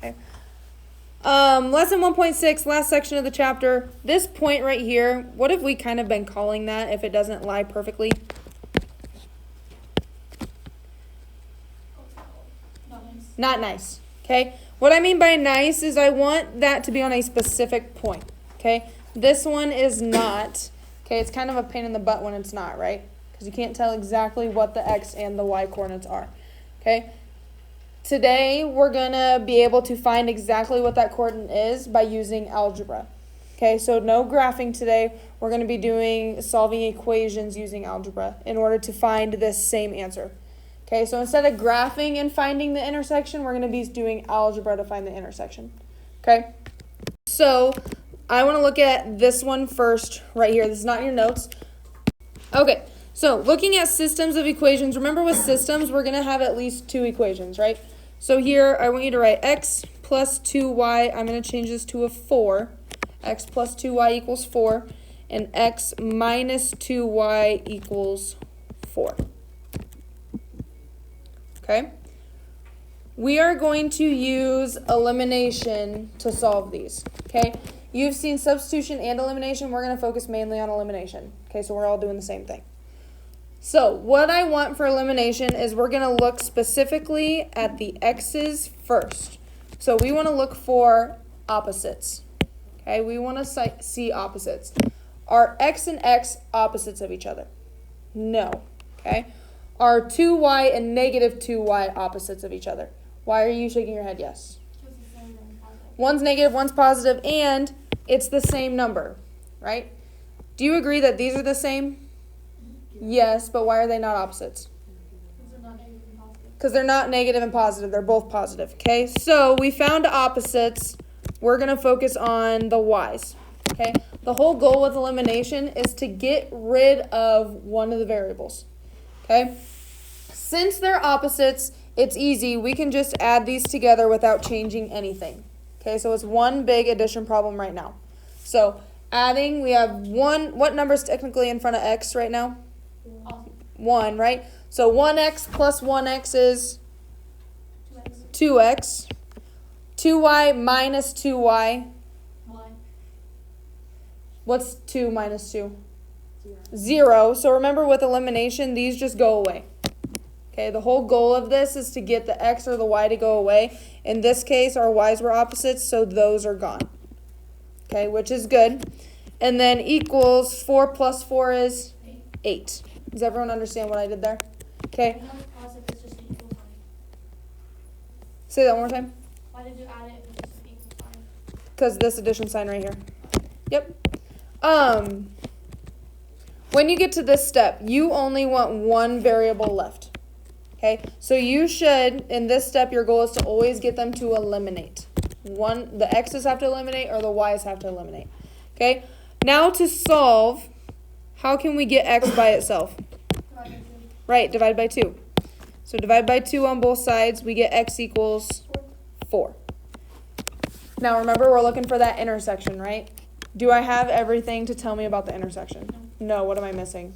Okay. Lesson 1.6, last section of the chapter. This point right here, what have we kind of been calling that if it doesn't lie perfectly? Not nice. Okay. What I mean by nice is I want that to be on a specific point. Okay. This one is not. Okay. It's kind of a pain in the butt when it's not, right? Because you can't tell exactly what the x and the y coordinates are. Okay. Today, we're going to be able to find exactly what that coordinate is by using algebra. Okay, so no graphing today. We're going to be solving equations using algebra in order to find this same answer. Okay, so instead of graphing and finding the intersection, we're going to be doing algebra to find the intersection. Okay, so I want to look at this one first right here. This is not in your notes. Okay, so looking at systems of equations, remember with systems, we're going to have at least two equations, right? So here, I want you to write x plus 2y. I'm going to change this to a 4. X plus 2y equals 4. And x minus 2y equals 4. Okay? We are going to use elimination to solve these. Okay? You've seen substitution and elimination. We're going to focus mainly on elimination. Okay, so we're all doing the same thing. So what I want for elimination is we're going to look specifically at the x's first. So we want to look for opposites. Okay, we want to see opposites. Are x and x opposites of each other? No. Okay. Are 2y and negative 2y opposites of each other? Why are you shaking your head yes? One's negative, one's positive, and it's the same number, right? Do you agree that these are the same? Yes, but why are they not opposites? Because they're not negative and positive. They're both positive. Okay, so we found opposites. We're going to focus on the y's. Okay, the whole goal with elimination is to get rid of one of the variables. Okay, since they're opposites, it's easy. We can just add these together without changing anything. Okay, so it's one big addition problem right now. So adding, we have one. What number is technically in front of x right now? 1, right? So 1x plus 1x is 2x. 2y minus 2y. What's 2 minus 2? 0. So remember with elimination, these just go away. Okay, the whole goal of this is to get the x or the y to go away. In this case, our y's were opposites, so those are gone. Okay, which is good. And then equals 4 plus 4 is 8. Does everyone understand what I did there? Okay. Say that one more time. Why did you add it if it's just an equal sign? Because this addition sign right here. Yep. When you get to this step, you only want one variable left. Okay? So you should, in this step, your goal is to always get them to eliminate. The x's have to eliminate or the y's have to eliminate. Okay? Now to solve, how can we get x by itself? Divide by 2. Right, divide by 2. So divide by 2 on both sides, we get x equals 4. Now remember, we're looking for that intersection, right? Do I have everything to tell me about the intersection? No, what am I missing?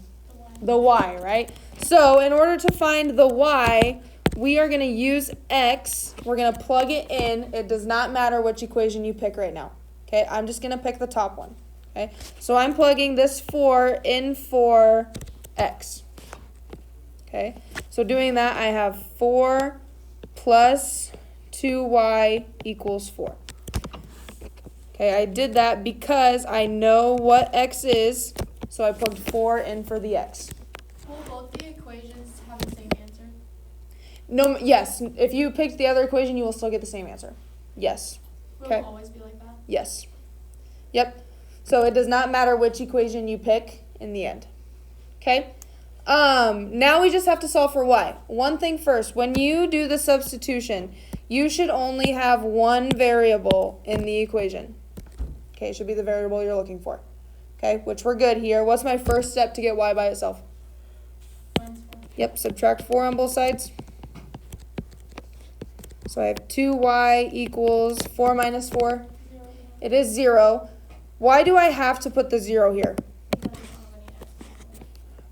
The y, right? So in order to find the y, we are going to use x. We're going to plug it in. It does not matter which equation you pick right now. Okay, I'm just going to pick the top one. Okay, so I'm plugging this 4 in for x. Okay, so doing that, I have 4 plus 2y equals 4. Okay, I did that because I know what x is, so I plugged 4 in for the x. Will both the equations have the same answer? No, yes. If you picked the other equation, you will still get the same answer. Yes. Will Okay. it always be like that? Yes. Yep. So it does not matter which equation you pick in the end. Okay? Now we just have to solve for y. One thing first, when you do the substitution, you should only have one variable in the equation. Okay, it should be the variable you're looking for. Okay, which we're good here. What's my first step to get y by itself? Minus 4. Yep, subtract 4 on both sides. So I have 2y equals 4 minus 4. 0. It is 0. Why do I have to put the 0 here? Because you don't have any x.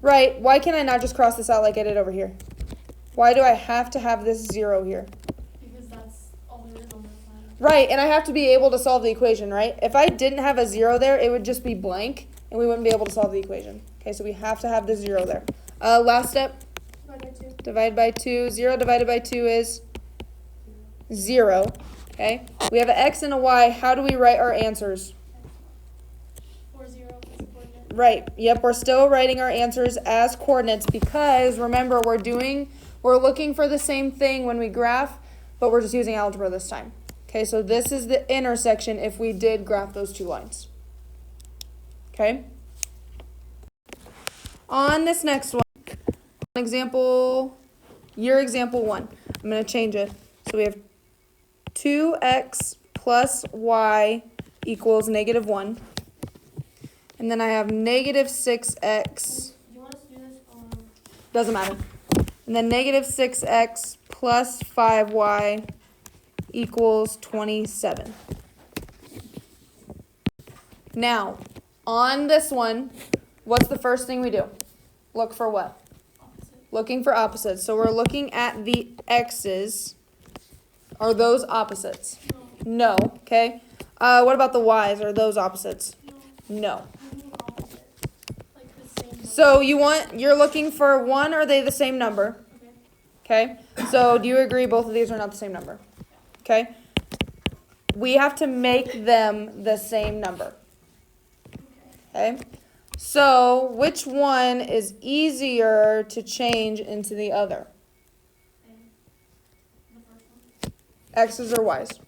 Right, why can I not just cross this out like I did over here? Why do I have to have this 0 here? Because that's all there is on this side. Right, and I have to be able to solve the equation, right? If I didn't have a 0 there, it would just be blank, and we wouldn't be able to solve the equation. Okay, so we have to have the 0 there. Last step, divide by 2. 0 divided by 2 is 0. Okay, we have an x and a y. How do we write our answers? 4, 0 as a coordinate. Right, yep, we're still writing our answers as coordinates because, remember, we're looking for the same thing when we graph, but we're just using algebra this time. Okay, so this is the intersection if we did graph those two lines. Okay? On this next one, your example 1, I'm going to change it. So we have 2x plus y equals -1. And then I have -6x. Do you want us to do this on? Doesn't matter. And then -6x plus 5y equals 27. Now, on this one, what's the first thing we do? Look for what? Opposite. Looking for opposites. So we're looking at the x's. Are those opposites? No. No. Okay. What about the y's? Are those opposites? No. No. We need opposite. Like the same number. So you're looking for one, are they the same number? Okay. Okay. So do you agree both of these are not the same number? Okay. We have to make them the same number. Okay. Okay. So which one is easier to change into the other? Okay. The first one. X's or Y's?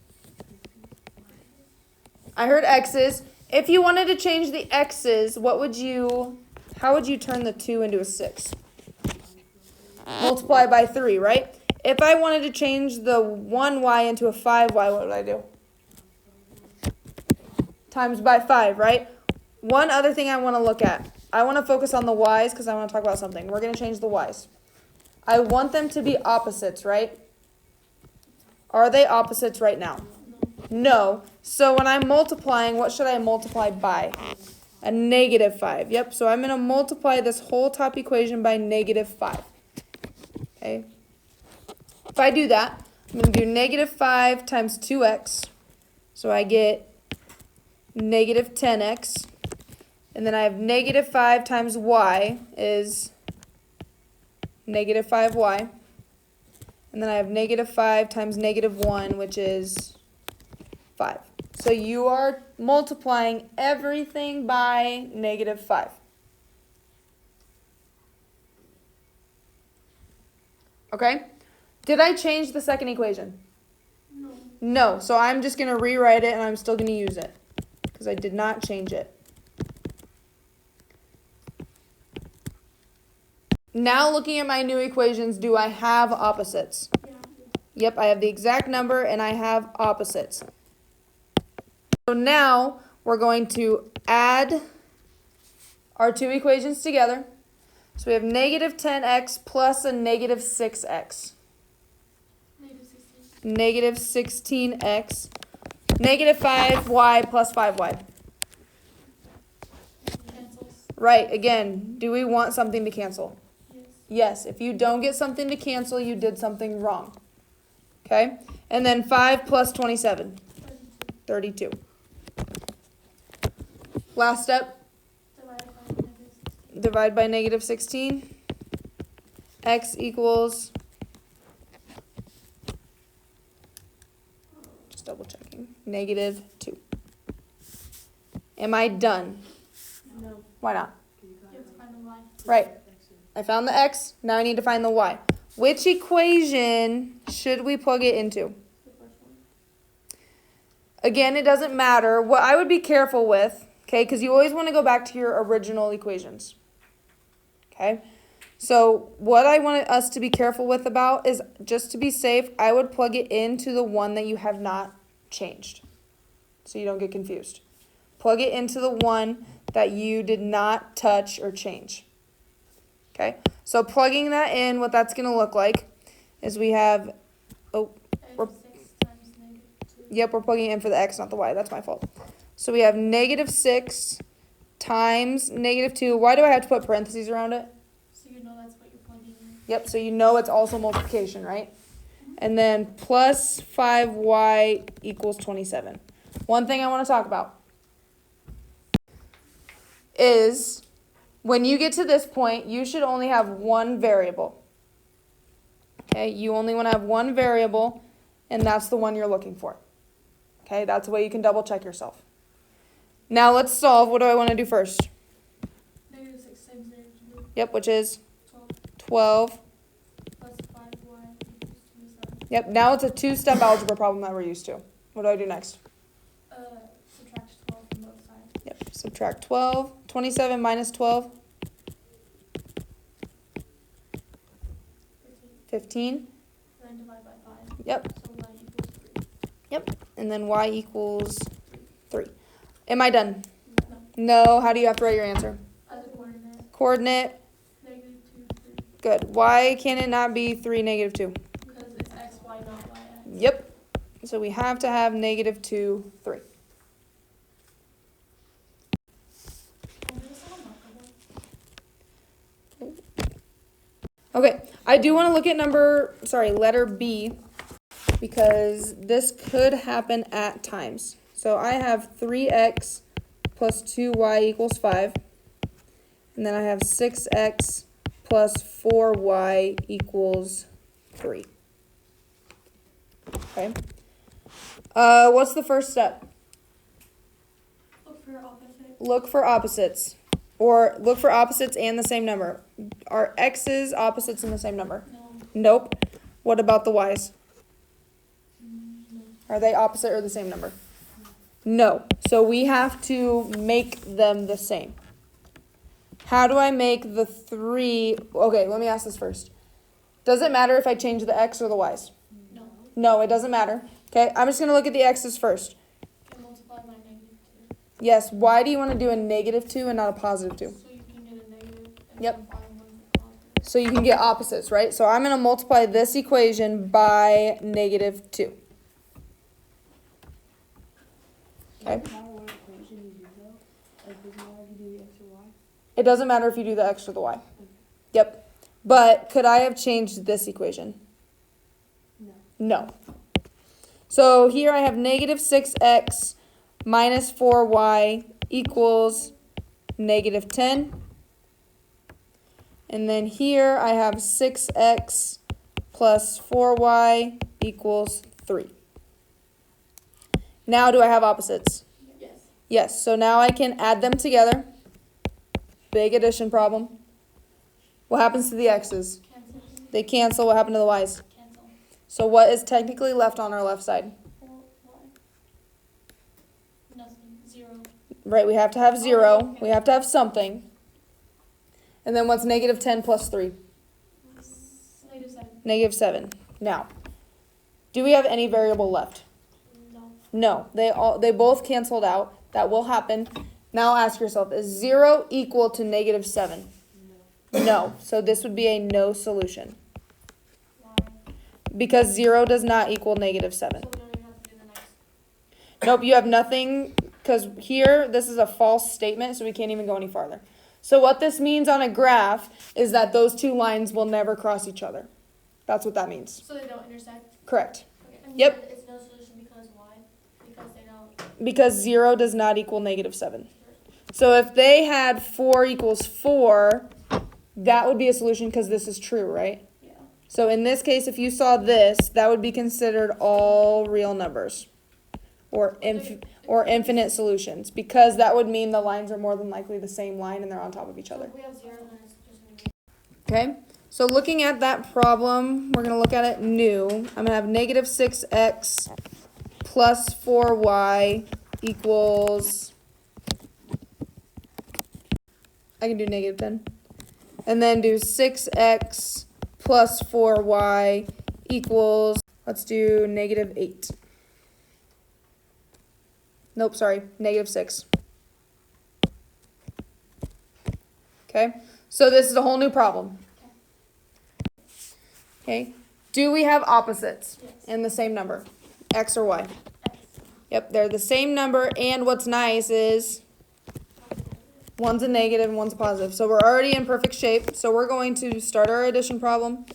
I heard X's. If you wanted to change the X's, how would you turn the 2 into a 6? Multiply by 3, right? If I wanted to change the 1y into a 5y, what would I do? Times by 5, right? One other thing I want to look at. I want to focus on the y's because I want to talk about something. We're going to change the y's. I want them to be opposites, right? Are they opposites right now? No. So when I'm multiplying, what should I multiply by? A -5. Yep, so I'm going to multiply this whole top equation by -5. Okay. If I do that, I'm going to do -5 times 2x. So I get -10x. And then I have -5 times y is -5y. And then I have -5 times -1, which is 5. So you are multiplying everything by -5. Okay? Did I change the second equation? No. No. So I'm just going to rewrite it and I'm still going to use it because I did not change it. Now looking at my new equations, do I have opposites? Yeah. Yep, I have the exact number and I have opposites. So now we're going to add our two equations together. So we have -10x plus a -6x. -16x. -5y plus 5y. Cancels. Right, again, do we want something to cancel? Yes. Yes, if you don't get something to cancel, you did something wrong. Okay? And then 5 plus 27. 32. Last step, divide by -16. X equals, just double checking, -2. Am I done? No. Why not? You have to find the y. Right. I found the X, now I need to find the Y. Which equation should we plug it into? The first one. Again, it doesn't matter. What I would be careful with, okay, because you always want to go back to your original equations. Okay? So what I want us to be careful with about is, just to be safe, I would plug it into the one that you have not changed. So you don't get confused. Plug it into the one that you did not touch or change. Okay? So plugging that in, what that's going to look like is we have, X 6 times -2. yep, we're plugging it in for the X, not the Y. That's my fault. So we have -6 times -2. Why do I have to put parentheses around it? So you know that's what you're plugging in. Yep, so you know it's also multiplication, right? And then plus 5y equals 27. One thing I want to talk about is when you get to this point, you should only have one variable. Okay, you only want to have one variable, and that's the one you're looking for. Okay, that's the way you can double check yourself. Now let's solve. What do I want to do first? Negative 6 times negative 2. Yep, which is 12 12. plus 5y equals 27. Yep, now it's a two-step algebra problem that we're used to. What do I do next? Subtract 12 from both sides. Yep, subtract 12. 27 minus 12. 15. Then divide by 5. Yep, So y equals 3. yep. And then y equals 3. Am I done? No. No. How do you have to write your answer? As a coordinate, Coordinate. negative 2, 3. Good. Why can it not be 3, negative 2? Because it's x, y, not y, x. Yep. So we have to have negative 2, 3. And there's a markable. Okay, I do want to look at letter B, because this could happen at times. So I have 3x plus 2y equals 5. And then I have 6x plus 4y equals 3. Okay. What's the first step? Look for opposite. Look for opposites. Or look for opposites and the same number. Are x's opposites in the same number? No. Nope. What about the y's? No. Are they opposite or the same number? No. So we have to make them the same. How do I make the 3? Okay, let me ask this first. Does it matter if I change the x or the y's? No. No, it doesn't matter. Okay, I'm just going to look at the x's first. And multiply by negative 2. Yes, why do you want to do a negative 2 and not a positive 2? So you can get a negative and Yep. then find one with positive. So you can get opposites, right? So I'm going to multiply this equation by negative 2. Okay. It doesn't matter if you do the x or the y. Yep. But could I have changed this equation? No. So here I have negative 6x minus 4y equals negative 10. And then here I have 6x plus 4y equals 3. Now do I have opposites? Yes. Yes, so now I can add them together. Big addition problem. What happens to the x's? Cancel. They cancel. What happened to the y's? Cancel. So what is technically left on our left side? 4y. Nothing. 0. Right, we have to have 0. Oh, okay. We have to have something. And then what's negative 10 plus 3? Negative 7. Negative 7. Now, do we have any variable left? No. No, they both canceled out. That will happen. Now ask yourself, is 0 equal to negative 7? No. So this would be a no solution. Why? Because 0 does not equal negative 7. So we don't even have to do the next. Nope, you have nothing, because here, this is a false statement, so we can't even go any farther. So what this means on a graph is that those two lines will never cross each other. That's what that means. So they don't intersect? Correct. Okay. And Yep. you said it's no solution because why? Because they don't. Because 0 does not equal negative 7. So if they had 4 equals 4, that would be a solution because this is true, right? Yeah. So in this case, if you saw this, that would be considered all real numbers or infinite solutions, because that would mean the lines are more than likely the same line and they're on top of each other. If we have 0, then it's just going to be. Okay, so looking at that problem, we're going to look at it new. I'm going to have negative 6x plus 4y equals, I can do negative 10. And then do 6x plus 4y equals, let's do negative 8. Nope, sorry, negative 6. Okay, so this is a whole new problem. Okay, do we have opposites Yes. in the same number, x or y? X. Yep, they're the same number, and what's nice is one's a negative and one's a positive. So we're already in perfect shape. So we're going to start our addition problem.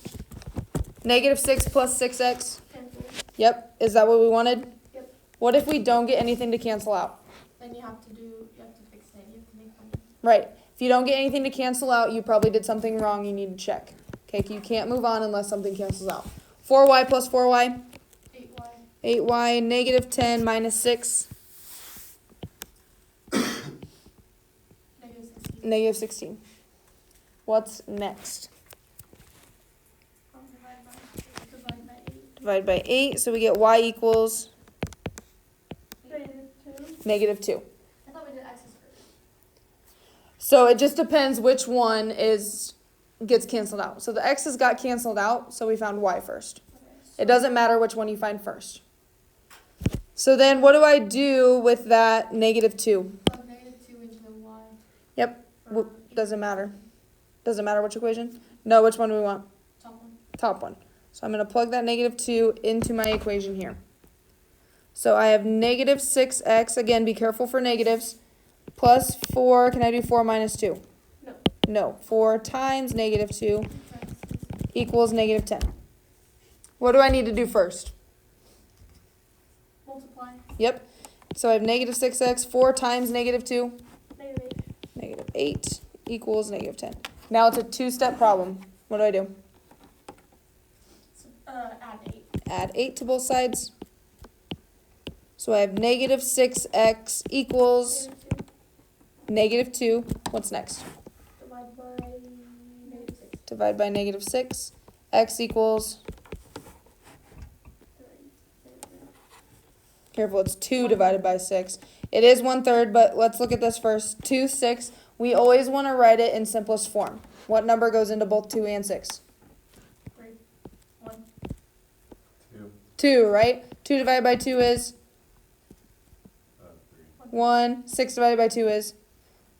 Negative 6 plus 6x. Cancel. Yep. Is that what we wanted? Yep. What if we don't get anything to cancel out? Then you have to fix it, you have to make one. Right. If you don't get anything to cancel out, you probably did something wrong. You need to check. Okay, you can't move on unless something cancels out. 4y plus 4y. 8y. 8y, negative 10 minus 6. Negative 16. Negative 16. What's next? Divide by 8. Divide by 8, so we get y equals -2. negative 2. I thought we did x's first. So it just depends which one gets canceled out. So the x's got canceled out, so we found y first. Okay, It doesn't matter which one you find first. So then what do I do with that negative 2? plug -2 into the y. Yep. for Doesn't matter. Doesn't matter which equation? No, which one do we want? top one. Top one. So I'm going to plug that negative 2 into my equation here. So I have negative 6x, again, be careful for negatives, plus 4, can I do 4 minus 2? No. No, 4 times negative 2 Times 6. equals negative 10. What do I need to do first? Multiply. Yep. So I have negative 6x, 4 times negative 2, -8. negative 8 equals negative 10. Now it's a two-step problem. What do I do? So, add 8. Add 8 to both sides. So I have negative 6x equals negative 2. What's next? Divide by -6. Divide by negative 6. X equals, careful, it's 2 divided by 6. It is 1/3, but let's look at this first. 2, 6. We always want to write it in simplest form. What number goes into both 2 and 6? 3. 1. 2. 2, right? 2 divided by 2 is 3. 1. 6 divided by 2 is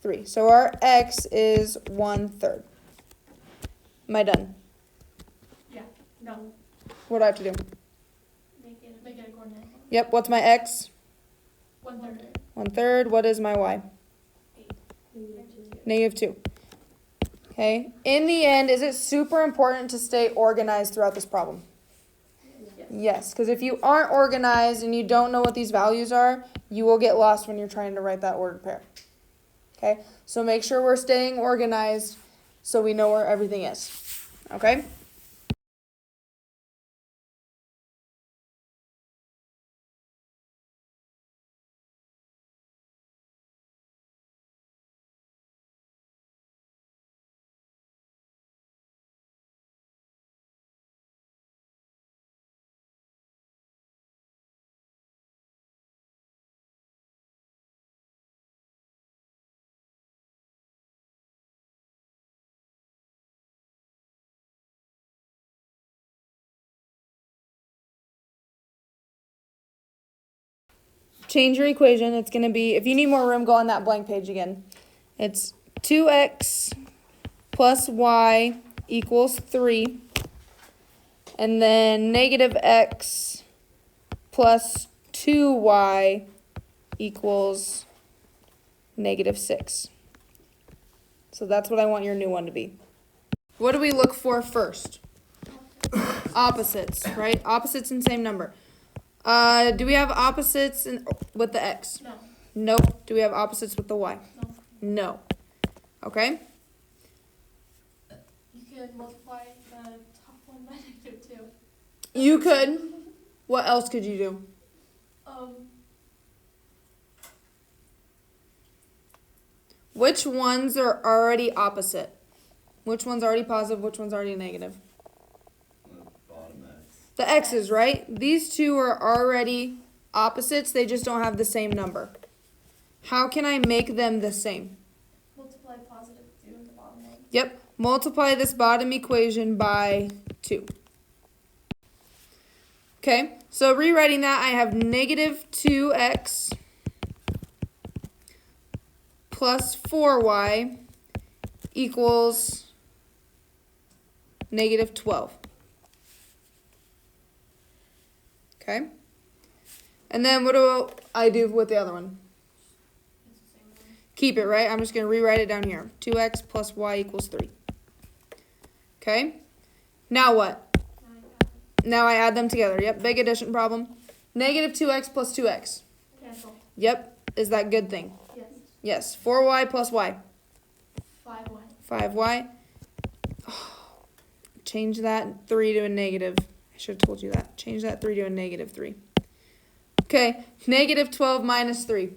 3. So our x is 1/3. Am I done? Yeah. No. What do I have to do? Make it a coordinate. Yep, what's my x? 1/3. 1/3. What is my y? 8. Negative 2. Okay. In the end, is it super important to stay organized throughout this problem? Yes. Yes, because if you aren't organized and you don't know what these values are, you will get lost when you're trying to write that ordered pair. Okay, so make sure we're staying organized so we know where everything is. Okay? Change your equation. It's going to be, if you need more room, go on that blank page again. It's 2x plus y equals 3. And then negative x plus 2y equals negative 6. So that's what I want your new one to be. What do we look for first? Opposites, right? Opposites in same number. Do we have opposites with the x? No. Nope. Do we have opposites with the y? No. No. Okay. You could multiply the top one by -2. You could. What else could you do? Which ones are already opposite? Which one's already positive? Which one's already negative? Bottom X. The x's, right? These two are already opposites. They just don't have the same number. How can I make them the same? Multiply +2 in the bottom one. Yep. Multiply this bottom equation by 2. Okay. So rewriting that, I have negative 2x plus 4y equals negative 12. Okay. And then what do I do with the other one? It's the same one. Keep it, right? I'm just going to rewrite it down here. 2x plus y equals 3. Okay. Now what? Now you now I add them together. Yep, big addition problem. Negative 2x plus 2x. Cancel. Yep, is that good thing? Yes. Yes, 4y plus y. 5y. 5y. Change that 3 to a negative. I should have told you that. Change that 3 to a negative 3. Okay, negative 12 minus 3.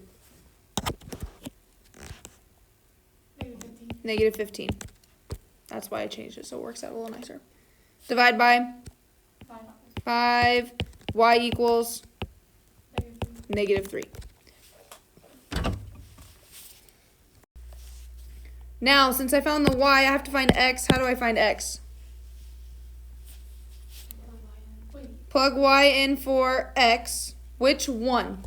Negative 15. Negative 15. That's why I changed it, so it works out a little nicer. Divide by 5. 5. Y equals Negative 3. -3. Now, since I found the y, I have to find x. How do I find x? Wait. Plug y in for x. Which one?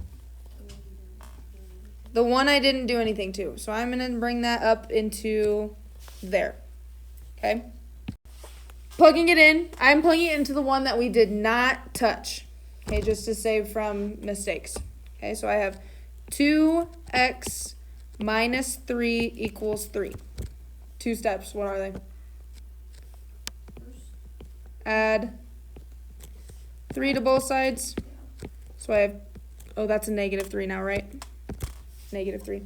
The one I didn't do anything to. So I'm going to bring that up into there. Okay? Plugging it in. I'm plugging it into the one that we did not touch. Okay, just to save from mistakes. Okay, so I have 2x minus 3 equals 3. 2 steps. What are they? Add 3 to both sides. So I have, oh, that's a negative 3 now, right? Negative 3.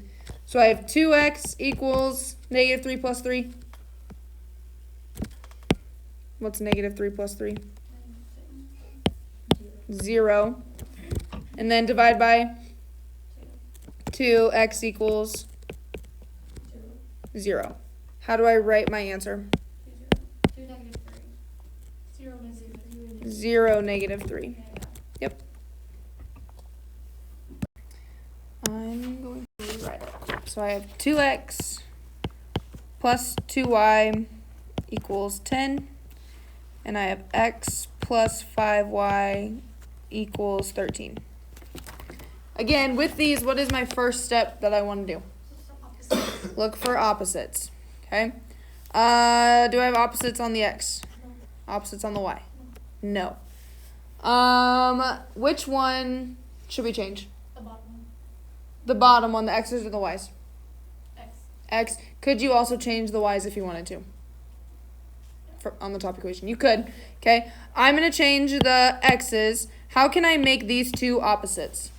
So I have 2x equals negative 3 plus 3. What's negative 3 plus 3? 0. And then divide by 2. X equals 0. How do I write my answer? 2 negative 3. 0 negative 3. 0 negative 3. Yep. I'm going to rewrite it. So I have 2x plus 2y equals 10. And I have x plus 5y equals 13. Again, with these, what is my first step that I want to do? Look for opposites. Okay. Do I have opposites on the x? Opposites on the y? No. Which one should we change? The bottom one. The bottom one, the x's or the y's? X. X. Could you also change the y's if you wanted to? On the top equation. You could. Okay. I'm going to change the x's. How can I make these two opposites?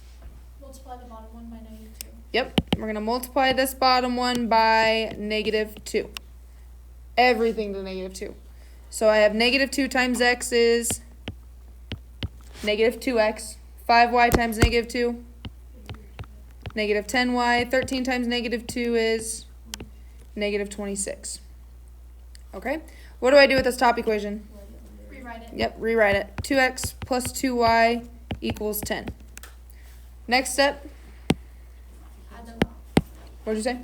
Multiply the bottom one by negative 2. Yep. We're going to multiply this bottom one by negative 2. Everything to negative 2. So I have negative 2 times x is negative 2x. 5y times negative 2. Negative 10y. 13 times negative 2 is negative 26. Okay. What do I do with this top equation? Rewrite it. Yep, rewrite it. 2x plus 2y equals 10. Next step. Add them up. What did you say?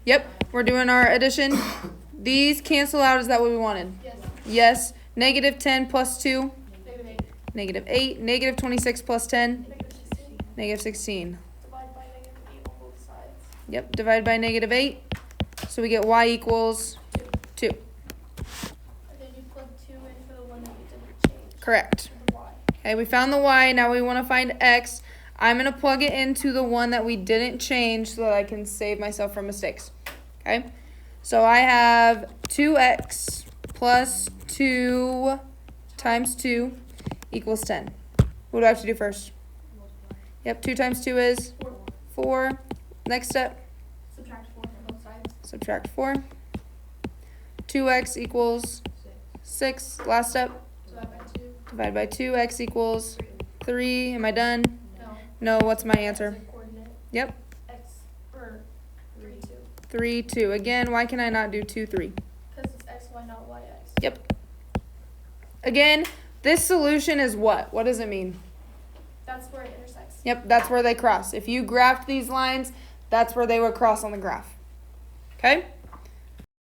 Yep, we're doing our addition. These cancel out. Is that what we wanted? Yes. Yes. Negative 10 plus 2. Negative 8. Negative 8. Negative 26 plus 10. Negative 16. Negative 16. Divide by negative 8 on both sides. Yep, divide by negative 8. So we get y equals 2. And then you plug 2 in for the one that you didn't change. Correct. The y. Okay, we found the y. Now we want to find x. I'm going to plug it into the one that we didn't change so that I can save myself from mistakes. Okay? So I have 2x plus 2 times 2 equals 10. What do I have to do first? Yep, 2 times 2 is 4. Next step, Subtract 4 from both sides. subtract 4. 2x equals 6. Last step, Divide by 2. divide by 2. X equals 3. Am I done? No. No, what's my answer? X is a coordinate. Yep, X or 3, 2. 3, 2. Again, why can I not do 2, 3? Because it's x, y, not y, x. Yep. Again, this solution is what? What does it mean? That's where it intersects. Yep, that's where they cross. If you graphed these lines, that's where they would cross on the graph. Okay?